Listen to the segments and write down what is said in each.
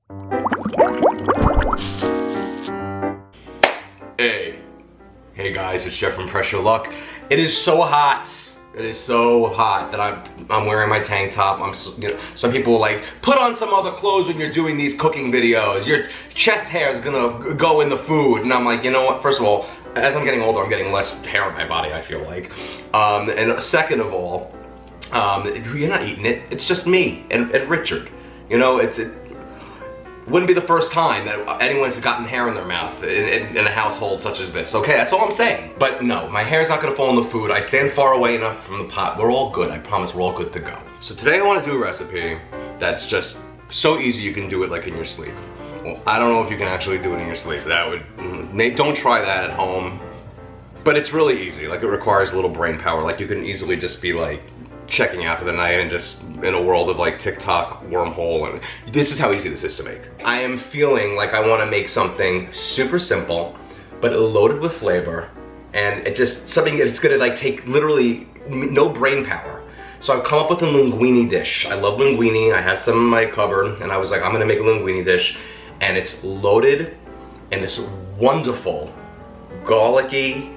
Hey guys, it's Jeff from Pressure Luck. It is so hot. It is so hot that I'm wearing my tank top. Some people are like, put on some other clothes when you're doing these cooking videos. Your chest hair is gonna go in the food. And I'm like, you know what? First of all, as I'm getting older, I'm getting less hair on my body, I feel like. And second of all, you're not eating it. It's just me and Richard. You know, it wouldn't be the first time that anyone's gotten hair in their mouth in a household such as this. Okay, that's all I'm saying. But no, my hair's not gonna fall in the food. I stand far away enough from the pot. We're all good. I promise we're all good to go. So today I want to do a recipe that's just so easy you can do it like in your sleep. Well, I don't know if you can actually do it in your sleep. Don't try that at home. But it's really easy. Like, it requires a little brain power. Like, you can easily just be like checking out for the night and just in a world of like TikTok wormhole, and this is how easy this is to make. I am feeling like I want to make something super simple but loaded with flavor, and it just something that it's gonna like take literally no brain power. So I've come up with a linguine dish. I love linguine. I have some in my cupboard, and I was like, I'm gonna make a linguine dish, and it's loaded in this wonderful garlicky,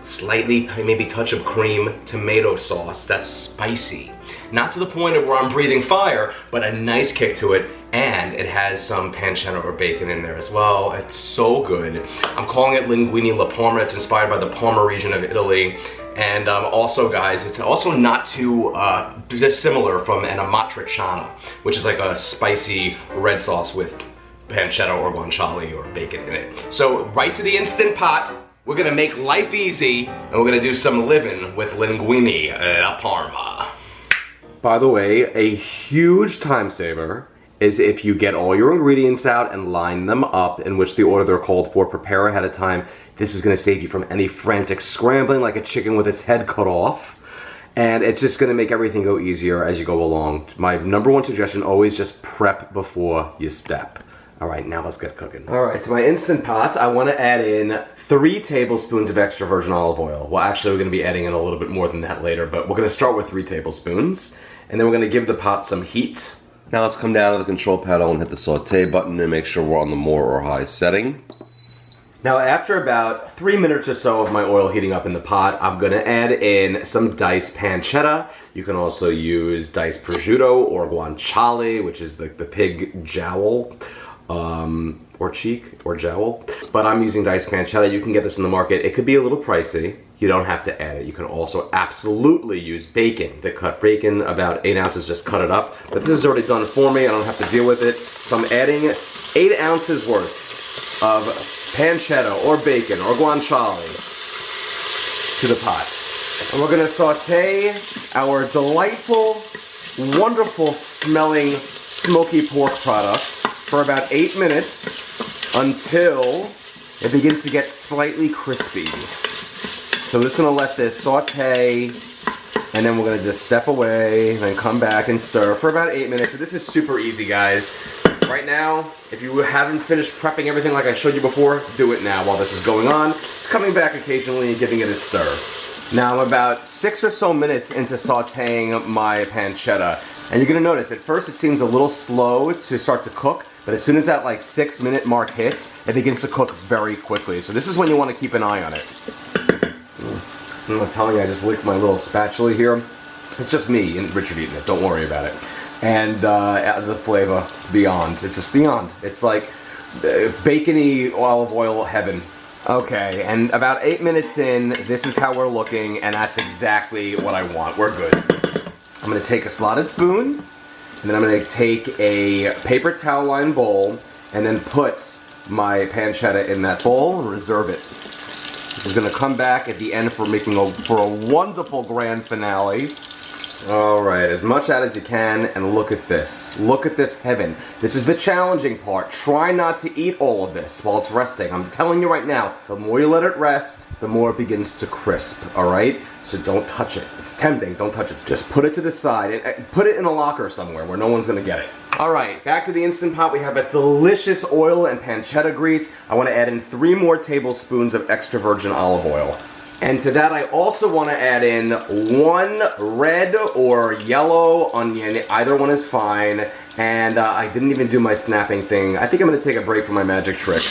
slightly, maybe touch of cream, tomato sauce that's spicy. Not to the point of where I'm breathing fire, but a nice kick to it, and it has some pancetta or bacon in there as well. It's so good. I'm calling it Linguine La Parma. It's inspired by the Parma region of Italy. And also, guys, it's also not too dissimilar from an amatriciana, which is like a spicy red sauce with pancetta or guanciale or bacon in it. So right to the Instant Pot. We're gonna make life easy, and we're gonna do some living with Linguine La Parma. By the way, a huge time saver is if you get all your ingredients out and line them up in which the order they're called for, prepare ahead of time. This is gonna save you from any frantic scrambling like a chicken with its head cut off. And it's just gonna make everything go easier as you go along. My #1 suggestion, always just prep before you step. All right, now let's get cooking. All right, to my Instant Pot, I want to add in 3 tablespoons of extra virgin olive oil. Well, actually, we're going to be adding in a little bit more than that later, but we're going to start with 3 tablespoons, and then we're going to give the pot some heat. Now let's come down to the control panel and hit the saute button and make sure we're on the more or high setting. Now, after about 3 minutes or so of my oil heating up in the pot, I'm going to add in some diced pancetta. You can also use diced prosciutto or guanciale, which is the pig jowl. Or cheek, or jowl. But I'm using diced pancetta. You can get this in the market. It could be a little pricey. You don't have to add it. You can also absolutely use bacon. The cut bacon, about 8 ounces, just cut it up. But this is already done for me. I don't have to deal with it. So I'm adding 8 ounces worth of pancetta, or bacon, or guanciale to the pot. And we're gonna saute our delightful, wonderful smelling smoky pork products for about 8 minutes until it begins to get slightly crispy. So we're just gonna let this saute, and then we're gonna just step away and then come back and stir for about 8 minutes. So this is super easy, guys. Right now, if you haven't finished prepping everything like I showed you before, do it now while this is going on. Just coming back occasionally and giving it a stir. Now I'm about 6 or so minutes into sauteing my pancetta. And you're gonna notice, at first it seems a little slow to start to cook, but as soon as that like 6-minute mark hits, it begins to cook very quickly. So this is when you want to keep an eye on it. I'm telling you, I just licked my little spatula here. It's just me and Richard eating it, don't worry about it. And the flavor, beyond. It's just beyond. It's like bacony olive oil heaven. Okay, and about 8 minutes in, this is how we're looking, and that's exactly what I want. We're good. I'm gonna take a slotted spoon, and then I'm going to take a paper towel lined bowl and then put my pancetta in that bowl and reserve it. This is going to come back at the end for a wonderful grand finale. Alright, as much out as you can, and look at this. Look at this heaven. This is the challenging part. Try not to eat all of this while it's resting. I'm telling you right now, the more you let it rest, the more it begins to crisp, alright? So don't touch it. It's tempting, don't touch it. Just put it to the side. Put it in a locker somewhere where no one's gonna get it. Alright, back to the Instant Pot. We have a delicious oil and pancetta grease. I want to add in 3 more tablespoons of extra virgin olive oil. And to that I also want to add in 1 red or yellow onion, either one is fine, And I didn't even do my snapping thing. I think I'm gonna take a break from my magic trick.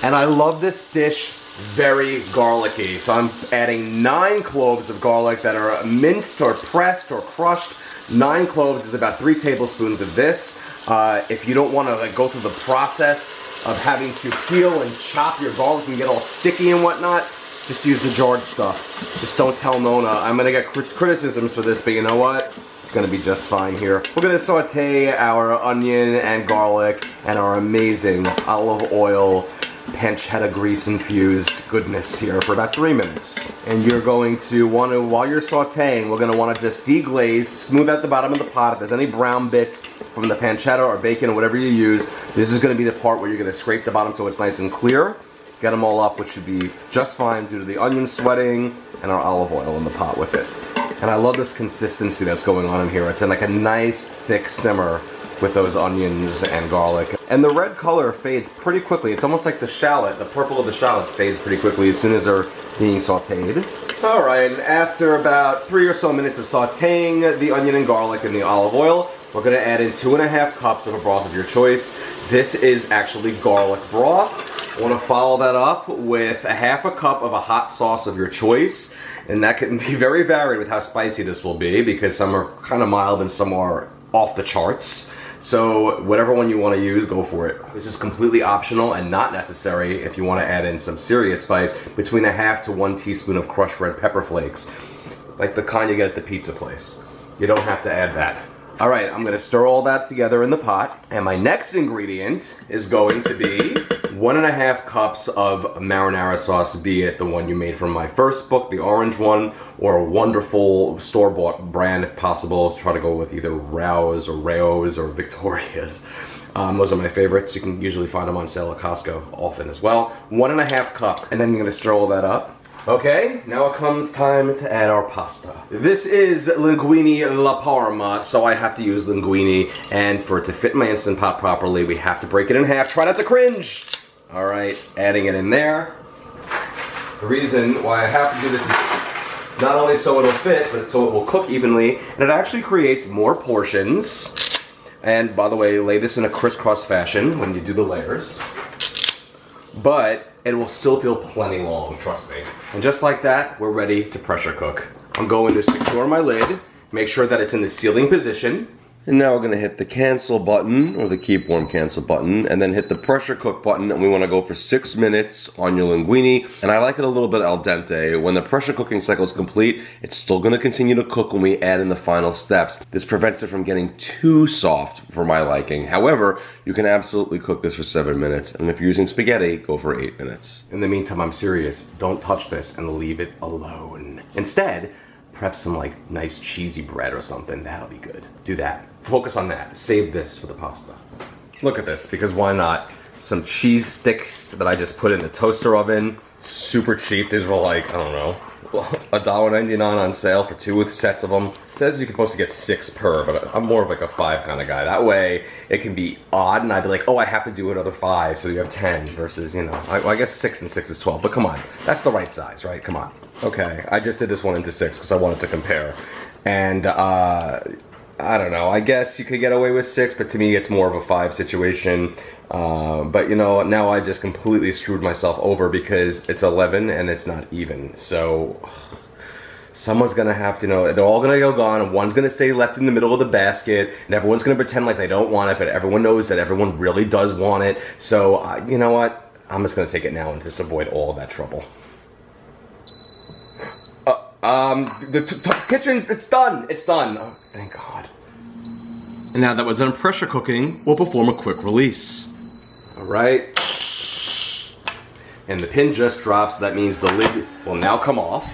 And I love this dish very garlicky. So I'm adding 9 cloves of garlic that are minced or pressed or crushed. 9 cloves is about 3 tablespoons of this. If you don't want to like go through the process of having to peel and chop your garlic and get all sticky and whatnot, just use the jarred stuff. Just don't tell Nona. I'm gonna get criticisms for this, but you know what? It's gonna be just fine here. We're gonna saute our onion and garlic and our amazing olive oil pancetta grease infused goodness here for about 3 minutes. And you're going to want to, while you're sauteing, we're gonna want to just deglaze, smooth out the bottom of the pot. If there's any brown bits from the pancetta or bacon or whatever you use, this is gonna be the part where you're gonna scrape the bottom so it's nice and clear. Get them all up, which should be just fine due to the onion sweating and our olive oil in the pot with it. And I love this consistency that's going on in here. It's in like a nice thick simmer with those onions and garlic. And the red color fades pretty quickly. It's almost like the shallot, the purple of the shallot fades pretty quickly as soon as they're being sauteed. All right, and after about 3 or so minutes of sauteing the onion and garlic in the olive oil, we're gonna add in 2½ cups of a broth of your choice. This is actually garlic broth. I want to follow that up with a ½ cup of a hot sauce of your choice, and that can be very varied with how spicy this will be because some are kind of mild and some are off the charts. So whatever one you want to use, go for it. This is completely optional and not necessary if you want to add in some serious spice, between ½ to 1 teaspoon of crushed red pepper flakes, like the kind you get at the pizza place. You don't have to add that. All right, I'm gonna stir all that together in the pot. And my next ingredient is going to be 1½ cups of marinara sauce, be it the one you made from my first book, the orange one, or a wonderful store-bought brand if possible. Try to go with either Rao's or Victoria's. Those are my favorites. You can usually find them on sale at Costco often as well. 1½ cups, and then you're gonna stir all that up. Okay, now it comes time to add our pasta. This is Linguine La Parma, so I have to use linguine, and for it to fit in my Instant Pot properly, we have to break it in half. Try not to cringe! Alright, adding it in there. The reason why I have to do this is not only so it'll fit, but so it will cook evenly, and it actually creates more portions. And by the way, lay this in a crisscross fashion when you do the layers. But it will still feel plenty long, trust me. And just like that, we're ready to pressure cook. I'm going to secure my lid, make sure that it's in the sealing position. And now we're gonna hit the cancel button, or the keep warm cancel button, and then hit the pressure cook button, and we wanna go for 6 minutes on your linguine. And I like it a little bit al dente. When the pressure cooking cycle is complete, it's still gonna continue to cook when we add in the final steps. This prevents it from getting too soft for my liking. However, you can absolutely cook this for 7 minutes, and if you're using spaghetti, go for 8 minutes. In the meantime, I'm serious. Don't touch this and leave it alone. Instead, prep some like nice cheesy bread or something. That'll be good. Do that. Focus on that. Save this for the pasta. Look at this, because why not? Some cheese sticks that I just put in the toaster oven. Super cheap. These were like, I don't know, $1.99 on sale for 2 sets of them. It says you're supposed to get 6 per, but I'm more of like a 5 kind of guy. That way it can be odd and I'd be like, oh, I have to do another 5, so you have 10 versus, you know, I guess 6 and 6 is 12, but come on. That's the right size, right? Come on. Okay, I just did this one into 6 because I wanted to compare. And I don't know, I guess you could get away with 6, but to me it's more of a 5 situation. But you know, now I just completely screwed myself over because it's 11 and it's not even. So someone's gonna have to know, they're all gonna go gone, and one's gonna stay left in the middle of the basket, and everyone's gonna pretend like they don't want it, but everyone knows that everyone really does want it. So you know what, I'm just gonna take it now and just avoid all of that trouble. The kitchen's, it's done. It's done. Oh, thank God. And now that we're done pressure cooking, we'll perform a quick release. All right. And the pin just drops. That means the lid will now come off.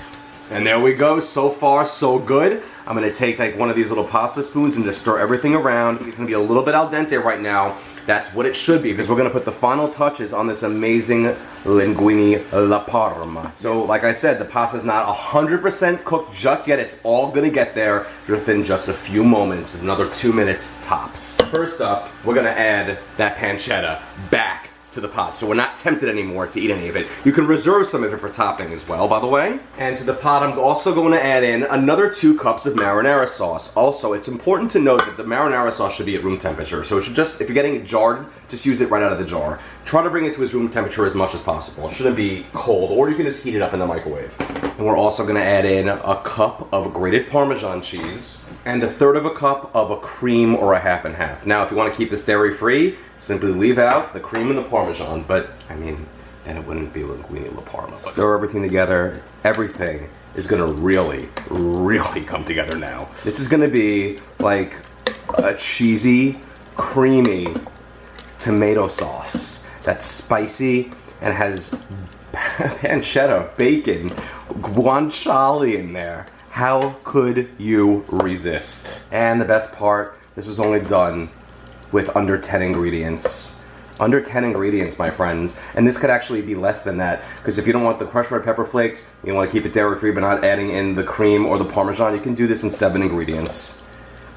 And there we go. So far, so good. I'm gonna take like one of these little pasta spoons and just stir everything around. It's gonna be a little bit al dente right now. That's what it should be, because we're gonna put the final touches on this amazing Linguine La Parma. So like I said, the pasta's not 100% cooked just yet. It's all gonna get there within just a few moments, another 2 minutes tops. First up, we're gonna add that pancetta back to the pot, so we're not tempted anymore to eat any of it. You can reserve some of it for topping as well, by the way. And to the pot, I'm also going to add in another 2 cups of marinara sauce. Also, it's important to note that the marinara sauce should be at room temperature, so it should just, if you're getting it jarred, just use it right out of the jar. Try to bring it to its room temperature as much as possible. It shouldn't be cold, or you can just heat it up in the microwave. And we're also going to add in a cup of grated Parmesan cheese and 1/3 cup of a cream or a half and half. Now, if you want to keep this dairy-free, simply leave out the cream and the Parmesan, but I mean, then it wouldn't be Linguine La Parma. Stir everything together. Everything is gonna really, really come together now. This is gonna be like a cheesy, creamy tomato sauce that's spicy and has pancetta, bacon, guanciale in there. How could you resist? And the best part, this was only done with under 10 ingredients. Under 10 ingredients, my friends. And this could actually be less than that, because if you don't want the crushed red pepper flakes, you want to keep it dairy-free but not adding in the cream or the Parmesan, you can do this in 7 ingredients.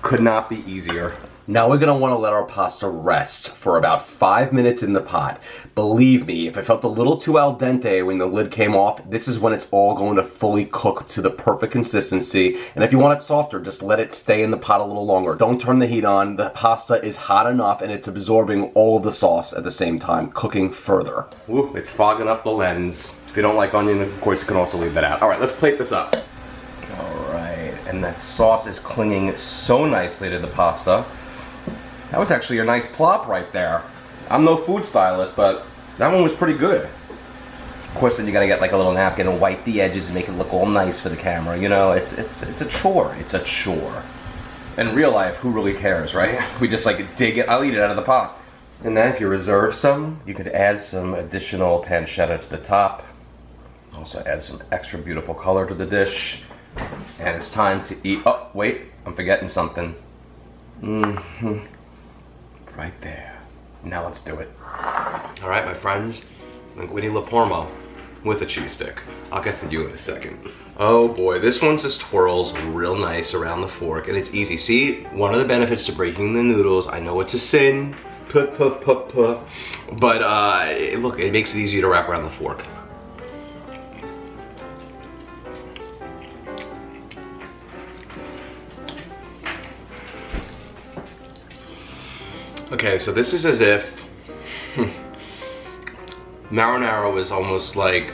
Could not be easier. Now we're gonna wanna let our pasta rest for about 5 minutes in the pot. Believe me, if it felt a little too al dente when the lid came off, this is when it's all going to fully cook to the perfect consistency. And if you want it softer, just let it stay in the pot a little longer. Don't turn the heat on. The pasta is hot enough and it's absorbing all of the sauce at the same time, cooking further. Ooh, it's fogging up the lens. If you don't like onion, of course you can also leave that out. All right, let's plate this up. All right, and that sauce is clinging so nicely to the pasta. That was actually a nice plop right there. I'm no food stylist, but that one was pretty good. Of course, then you gotta get like a little napkin and wipe the edges and make it look all nice for the camera. You know, it's a chore. It's a chore. In real life, who really cares, right? We just like dig it. I'll eat it out of the pot. And then if you reserve some, you could add some additional pancetta to the top. Also add some extra beautiful color to the dish. And it's time to eat. Oh, wait, I'm forgetting something. Right there. Now let's do it. All right, my friends, Linguine La Parma with a cheese stick. I'll get to you in a second. Oh boy, this one just twirls real nice around the fork, and it's easy. See, one of the benefits to breaking the noodles, I know it's a sin, but look, it makes it easier to wrap around the fork. Okay, so this is as if marinara was almost like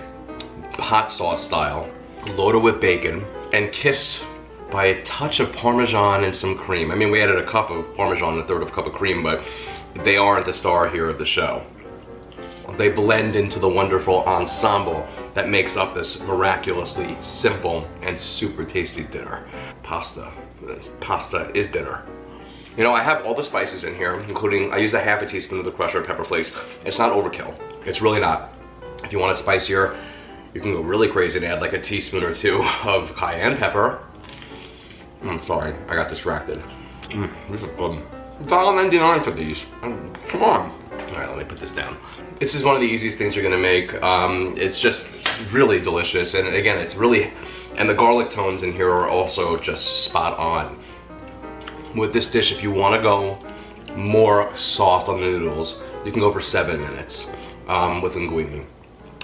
hot sauce style, loaded with bacon, and kissed by a touch of Parmesan and some cream. I mean, we added a cup of Parmesan and 1/3 cup of cream, but they aren't the star here of the show. They blend into the wonderful ensemble that makes up this miraculously simple and super tasty dinner. Pasta. Pasta is dinner. You know, I have all the spices in here, including, I use a half a teaspoon of the crushed red pepper flakes. It's not overkill. It's really not. If you want it spicier, you can go really crazy and add like a teaspoon or 2 of cayenne pepper. Sorry, I got distracted. This is good. $1.99 for these. Come on. All right, let me put this down. This is one of the easiest things you're gonna make. It's just really delicious, and again, it's really, and the garlic tones in here are also just spot on. With this dish, if you want to go more soft on the noodles, you can go for 7 minutes with linguine.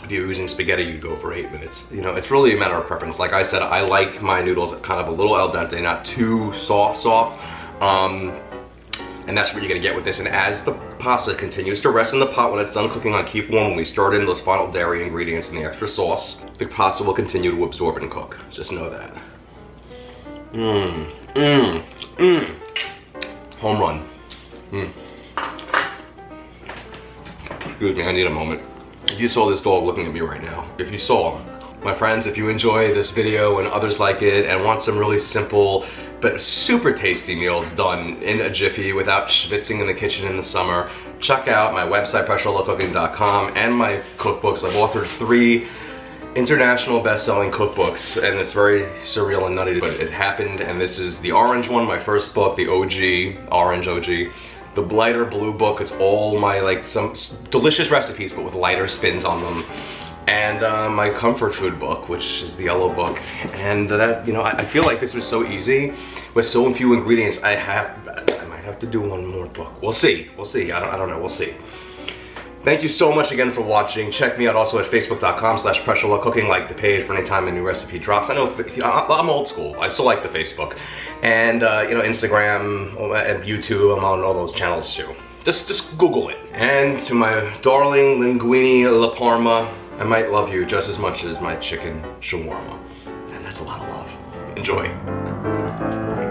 If you're using spaghetti, you go for 8 minutes. You know, it's really a matter of preference. Like I said, I like my noodles kind of a little al dente, not too soft. And that's what you're gonna get with this. And as the pasta continues to rest in the pot when it's done cooking on keep warm, when we start in those final dairy ingredients and the extra sauce, the pasta will continue to absorb and cook. Just know that. Home run. Excuse me, I need a moment. If you saw this dog looking at me right now, if you saw him. My friends, if you enjoy this video and others like it and want some really simple but super tasty meals done in a jiffy without schwitzing in the kitchen in the summer, check out my website, pressurelowcooking.com, and my cookbooks. I've authored 3 international best-selling cookbooks, and it's very surreal and nutty, but it happened. And this is the orange one, my first book, the OG, orange OG. The lighter blue book, it's all my like some delicious recipes but with lighter spins on them. And my comfort food book, which is the yellow book. And that, you know, I feel like this was so easy with so few ingredients. I might have to do one more book. We'll see, I don't know, we'll see. Thank you so much again for watching. Check me out also at facebook.com/pressureluckcooking. Like the page for any time a new recipe drops. I know I'm old school. I still like the Facebook. And you know, Instagram and YouTube, I'm on all those channels too. Just Google it. And to my darling Linguine La Parma, I might love you just as much as my chicken shawarma. And that's a lot of love. Enjoy.